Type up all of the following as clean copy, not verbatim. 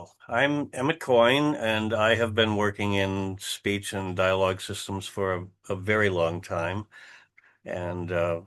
Well, I'm Emmet Coin, and I have been working in speech and dialogue systems for a very long time. And I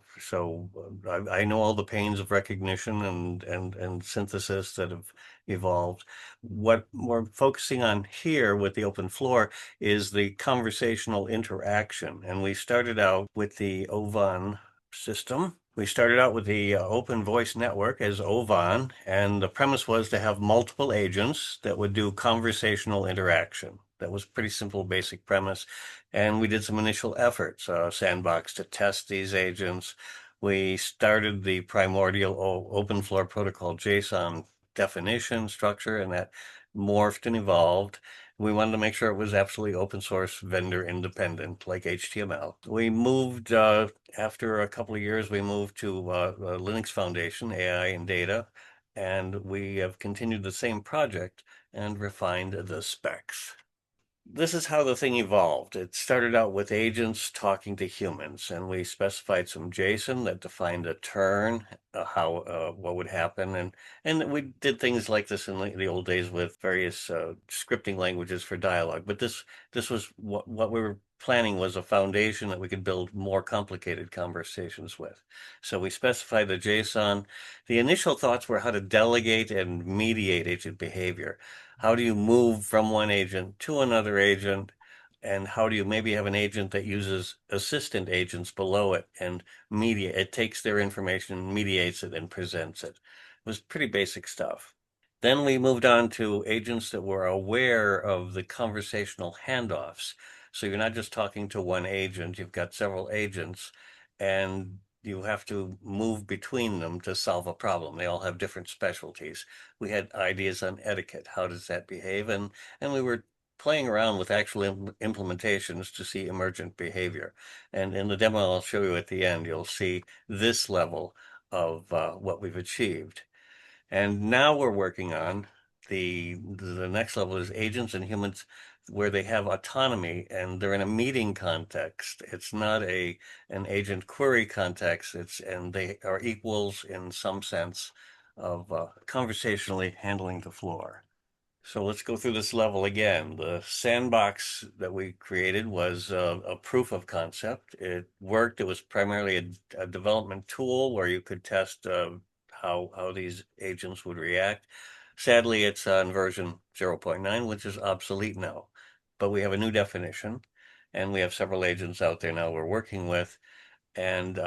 know all the pains of recognition and synthesis that have evolved. What we're focusing on here with the open floor is the conversational interaction. And we started out with the OVAN system. We started out with the open voice network as OVAN, and the premise was to have multiple agents that would do conversational interaction. That was pretty simple, basic premise. And we did some initial efforts, sandbox to test these agents. We started the primordial open floor protocol JSON definition structure, and that morphed and evolved. We wanted to make sure it was absolutely open source, vendor independent, like HTML. We moved, after a couple of years, we moved to Linux Foundation, AI and data, and we have continued the same project and refined the specs. This is how the thing evolved. It started out with agents talking to humans, and we specified some JSON that defined a turn, how what would happen, and we did things like this in the old days with various scripting languages for dialogue. But this was what we were planning was a foundation that we could build more complicated conversations with. So we specified the JSON. The initial thoughts were how to delegate and mediate agent behavior. How do you move from one agent to another agent? And how do you maybe have an agent that uses assistant agents below it and it takes their information, mediates it, and presents it. It was pretty basic stuff. Then we moved on to agents that were aware of the conversational handoffs. So you're not just talking to one agent, you've got several agents, and you have to move between them to solve a problem. They all have different specialties. We had ideas on etiquette. How does that behave? And we were playing around with actual implementations to see emergent behavior. And in the demo I'll show you at the end, you'll see this level of what we've achieved. And now we're working on the next level is agents and humans where they have autonomy and they're in a meeting context. It's not an agent query context. And they are equals in some sense of conversationally handling the floor. So let's go through this level again. The sandbox that we created was a proof of concept. It worked. It was primarily a development tool where you could test how these agents would react. Sadly, it's on version 0.9, which is obsolete now. But we have a new definition, and we have several agents out there now we're working with. And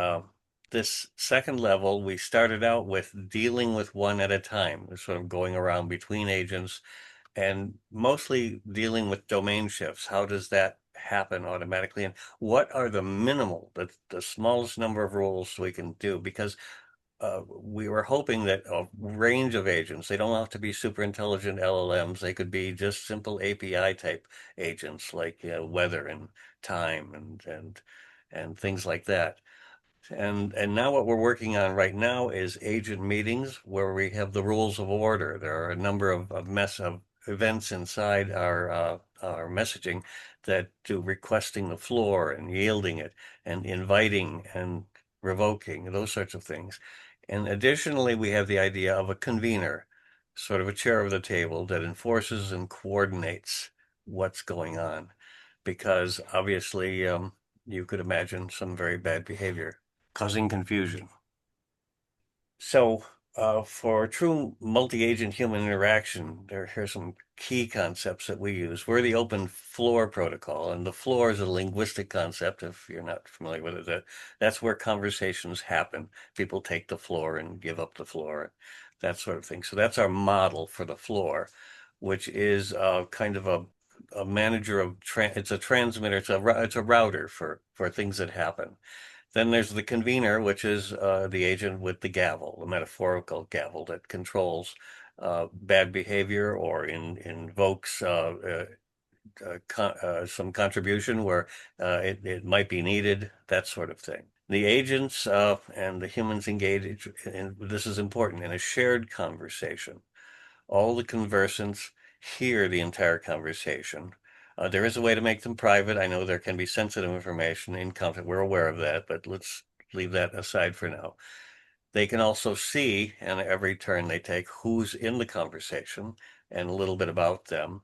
this second level, we started out with dealing with one at a time, sort of going around between agents and mostly dealing with domain shifts. How does that happen automatically? And what are the smallest number of rules we can do? Because we were hoping that a range of agents, they don't have to be super intelligent LLMs. They could be just simple API type agents like weather and time and things like that. And now what we're working on right now is agent meetings where we have the rules of order. There are a number of events inside our messaging that do requesting the floor and yielding it and inviting and revoking, those sorts of things. And additionally, we have the idea of a convener, sort of a chair of the table that enforces and coordinates what's going on. Because obviously, you could imagine some very bad behavior causing confusion. So, for true multi-agent human interaction, here's some key concepts that we use. We're the open floor protocol, and the floor is a linguistic concept. If you're not familiar with it, that's where conversations happen. People take the floor and give up the floor, that sort of thing. So that's our model for the floor, which is kind of a manager of it's a transmitter. It's a router for things that happen. Then there's the convener, which is the agent with the gavel, the metaphorical gavel that controls bad behavior or invokes some contribution where it might be needed, that sort of thing. The agents and the humans engage, and this is important, in a shared conversation. All the conversants hear the entire conversation. There is a way to make them private. I know there can be sensitive information in content. We're aware of that, but let's leave that aside for now. They can also see, and every turn they take, who's in the conversation. and a little bit about them.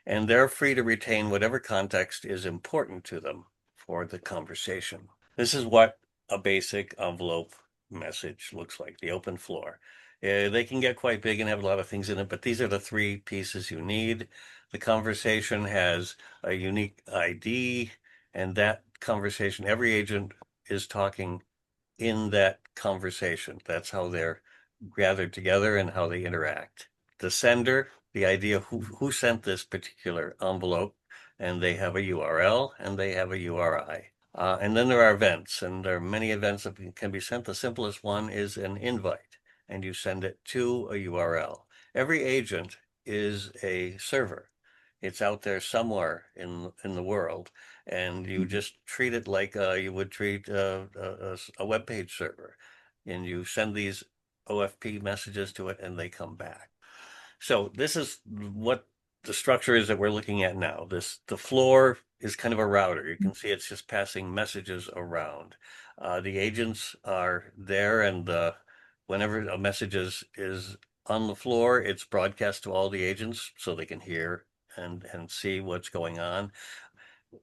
And they're free to retain whatever context is important to them for the conversation. This is what a basic envelope message looks like, the open floor. They can get quite big and have a lot of things in it, but these are the three pieces you need. The conversation has a unique ID, and that conversation, every agent is talking in that conversation. That's how they're gathered together and how they interact. The sender, the idea who sent this particular envelope, and they have a URL and they have a URI. And then there are events, and there are many events that can be sent. The simplest one is an invite, and you send it to a URL. Every agent is a server. It's out there somewhere in the world, and you just treat it like you would treat a web page server, and you send these OFP messages to it, and they come back. So this is what the structure is that we're looking at now. The floor is kind of a router. You can see it's just passing messages around. The agents are there, and whenever a message is on the floor, it's broadcast to all the agents so they can hear and see what's going on.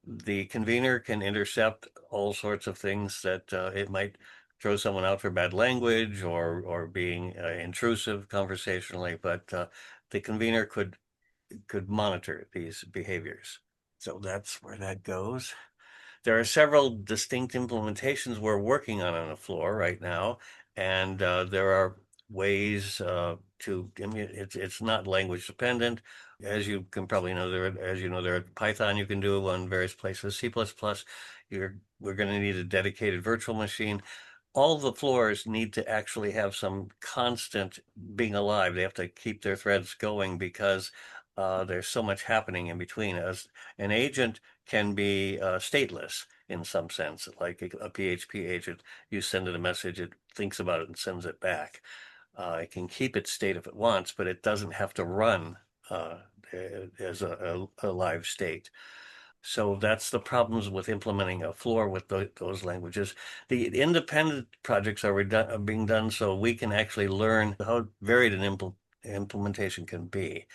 The convener can intercept all sorts of things that it might throw someone out for bad language or being intrusive conversationally, but the convener could monitor these behaviors. So that's where that goes. There are several distinct implementations we're working on the floor right now, and there are ways I mean, it's not language dependent. As you can probably know, there are Python you can do on various places. C++, we're going to need a dedicated virtual machine. All the floors need to actually have some constant being alive. They have to keep their threads going because there's so much happening in between. As an agent can be stateless in some sense, like a PHP agent. You send it a message, it thinks about it and sends it back. It can keep its state if it wants, but it doesn't have to run uh, as a live state. So that's the problems with implementing a floor with those languages. The independent projects are being done so we can actually learn how varied an implementation can be.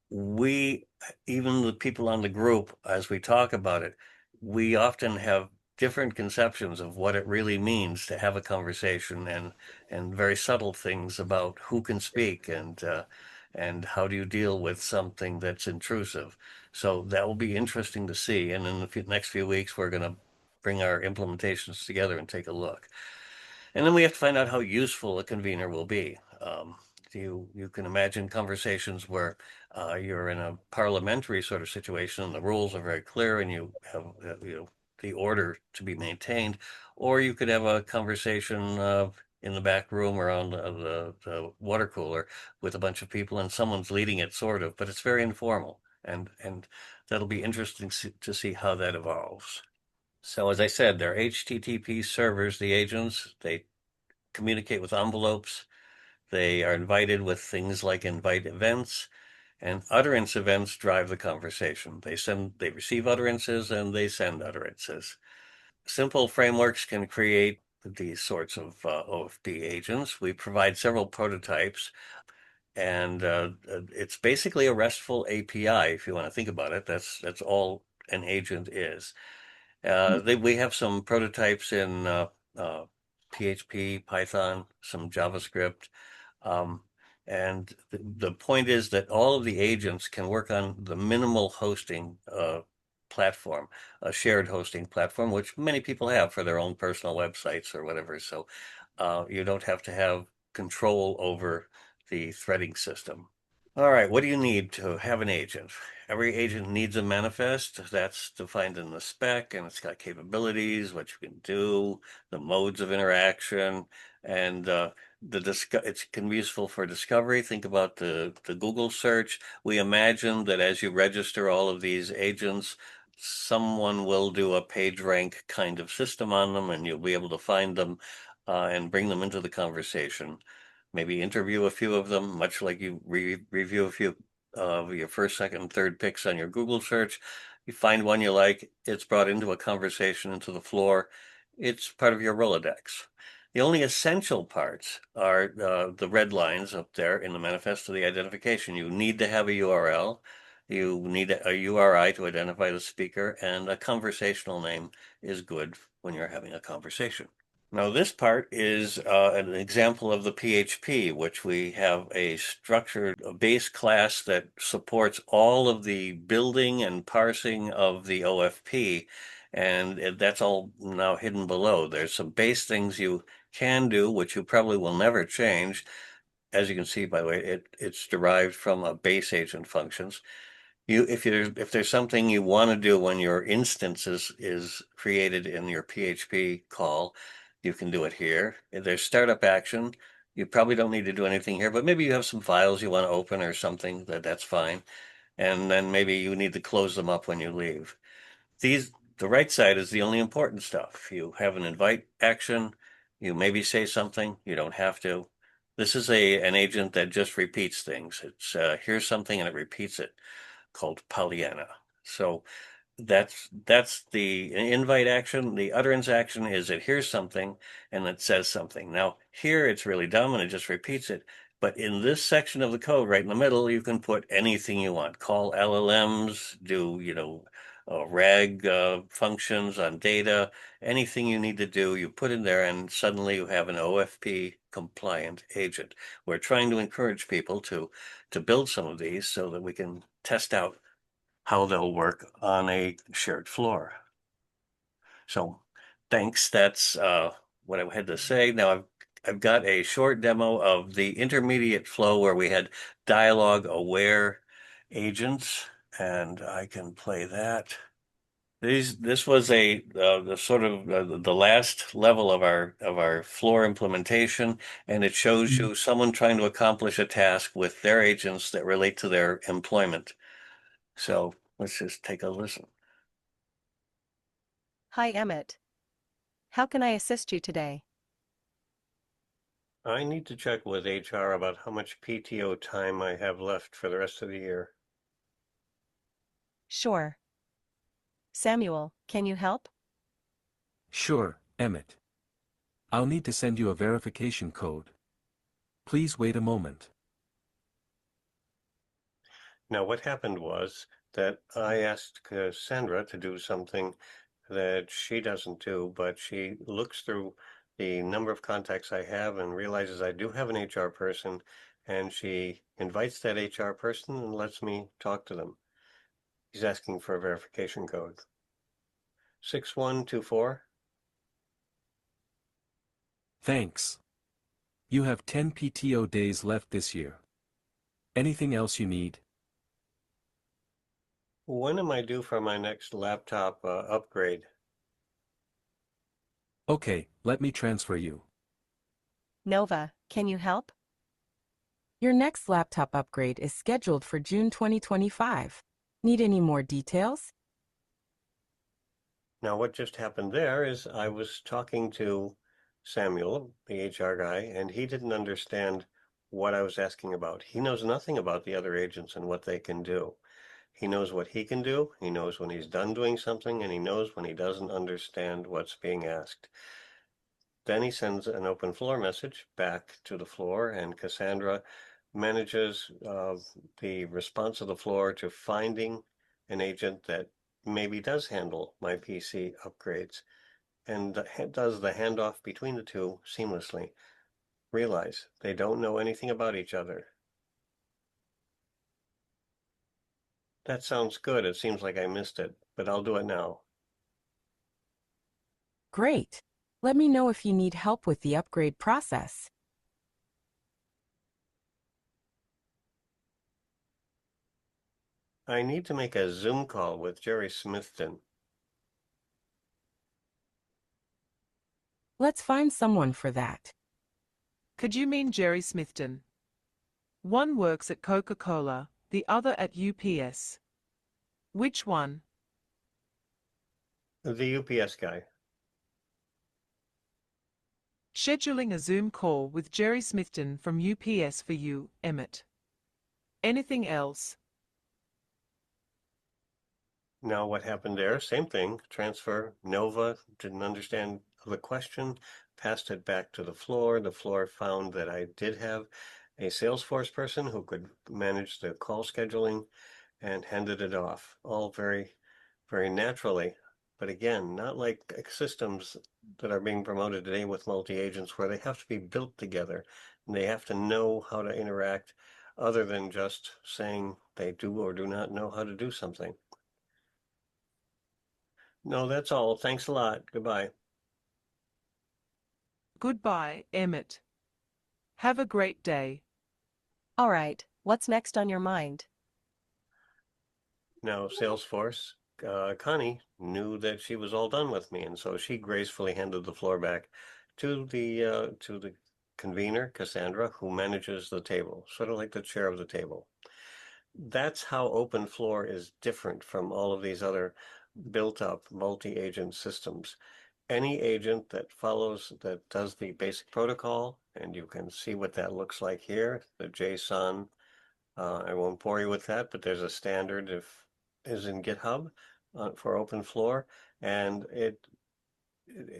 We, even the people on the group, as we talk about it, we often have different conceptions of what it really means to have a conversation and very subtle things about who can speak and how do you deal with something that's intrusive. So that will be interesting to see. And in the next few weeks, we're going to bring our implementations together and take a look. And then we have to find out how useful a convener will be. You can imagine conversations where you're in a parliamentary sort of situation and the rules are very clear and you have the order to be maintained, or you could have a conversation in the back room around the water cooler with a bunch of people and someone's leading it sort of, but it's very informal and that'll be interesting to see how that evolves. So as I said, they're HTTP servers, the agents. They communicate with envelopes. They are invited with things like invite events, and utterance events drive the conversation. They receive utterances and they send utterances. Simple frameworks can create these sorts of OFD agents. We provide several prototypes, and it's basically a RESTful API if you want to think about it. That's all an agent is. We have some prototypes in PHP, Python, some JavaScript. Um, and the point is that all of the agents can work on the minimal hosting platform, a shared hosting platform, which many people have for their own personal websites or whatever. So you don't have to have control over the threading system. All right, what do you need to have an agent? Every agent needs a manifest. That's defined in the spec, and it's got capabilities, what you can do, the modes of interaction, and it can be useful for discovery. Think about the Google search. We imagine that as you register all of these agents, someone will do a page rank kind of system on them, and you'll be able to find them and bring them into the conversation. Maybe interview a few of them, much like you review a few of your first, second, and third picks on your Google search. You find one you like, it's brought into a conversation, into the floor. It's part of your Rolodex. The only essential parts are the red lines up there in the manifest of the identification. You need to have a URL. You need a URI to identify the speaker, and a conversational name is good when you're having a conversation. Now, this part is an example of the PHP, which we have a structured base class that supports all of the building and parsing of the OFP, and that's all now hidden below. There's some base things you can do, which you probably will never change. As you can see, by the way, it's derived from a base agent functions. If there's something you want to do when your instance is created in your PHP call, you can do it here. If there's startup action. You probably don't need to do anything here, but maybe you have some files you want to open or something, that's fine. And then maybe you need to close them up when you leave. The right side is the only important stuff. You have an invite action, you maybe say something, you don't have to. This is an agent that just repeats things. It's here's something and it repeats it, called Pollyanna. So that's the invite action. The utterance action is it hears something and it says something. Now here it's really dumb and it just repeats it. But in this section of the code right in the middle, you can put anything you want. Call LLMs, do, RAG functions on data, anything you need to do, you put in there, and suddenly you have an OFP compliant agent. We're trying to encourage people to build some of these so that we can test out how they'll work on a shared floor. So thanks. That's what I had to say. Now I've got a short demo of the intermediate flow where we had dialogue aware agents, and I can play that. This was the sort of the last level of our floor implementation, and it shows you someone trying to accomplish a task with their agents that relate to their employment. So let's just take a listen. Hi, Emmet. How can I assist you today? I need to check with HR about how much PTO time I have left for the rest of the year. Sure. Samuel, can you help? Sure, Emmet. I'll need to send you a verification code. Please wait a moment. Now, what happened was that I asked Cassandra to do something that she doesn't do, but she looks through the number of contacts I have and realizes I do have an HR person, and she invites that HR person and lets me talk to them. He's asking for a verification code. 6124. Thanks. You have 10 PTO days left this year. Anything else you need? When am I due for my next laptop upgrade? Okay, let me transfer you. Nova, can you help? Your next laptop upgrade is scheduled for June 2025. Need any more details? Now, what just happened there is I was talking to Samuel, the HR guy, and he didn't understand what I was asking about. He knows nothing about the other agents and what they can do. He knows what he can do, he knows when he's done doing something, and he knows when he doesn't understand what's being asked. Then he sends an open floor message back to the floor, and Cassandra manages the response of the floor to finding an agent that maybe does handle my PC upgrades and does the handoff between the two seamlessly. Realize they don't know anything about each other. That sounds good. It seems like I missed it, but I'll do it now. Great. Let me know if you need help with the upgrade process. I need to make a Zoom call with Jerry Smithton. Let's find someone for that. Could you mean Jerry Smithton? One works at Coca-Cola, the other at UPS. Which one? The UPS guy. Scheduling a Zoom call with Jerry Smithton from UPS for you, Emmet. Anything else? Now, what happened there? Same thing. Transfer. Nova didn't understand the question. passed it back to the floor. The floor found that I did have a Salesforce person who could manage the call scheduling and handed it off, all very, very naturally. But again, not like systems that are being promoted today with multi-agents where they have to be built together and they have to know how to interact other than just saying they do or do not know how to do something. No, that's all. Thanks a lot. Goodbye. Goodbye, Emmet. Have a great day. All right, what's next on your mind? Now, Salesforce, Connie knew that she was all done with me, and so she gracefully handed the floor back to the convener, Cassandra, who manages the table, sort of like the chair of the table. That's how OpenFloor is different from all of these other built-up multi-agent systems. Any agent that does the basic protocol, and you can see what that looks like here, the JSON. I won't bore you with that, but there's a standard is in GitHub for OpenFloor, and it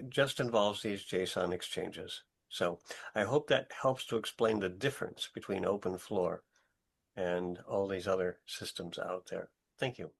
just involves these JSON exchanges. So I hope that helps to explain the difference between OpenFloor and all these other systems out there. Thank you.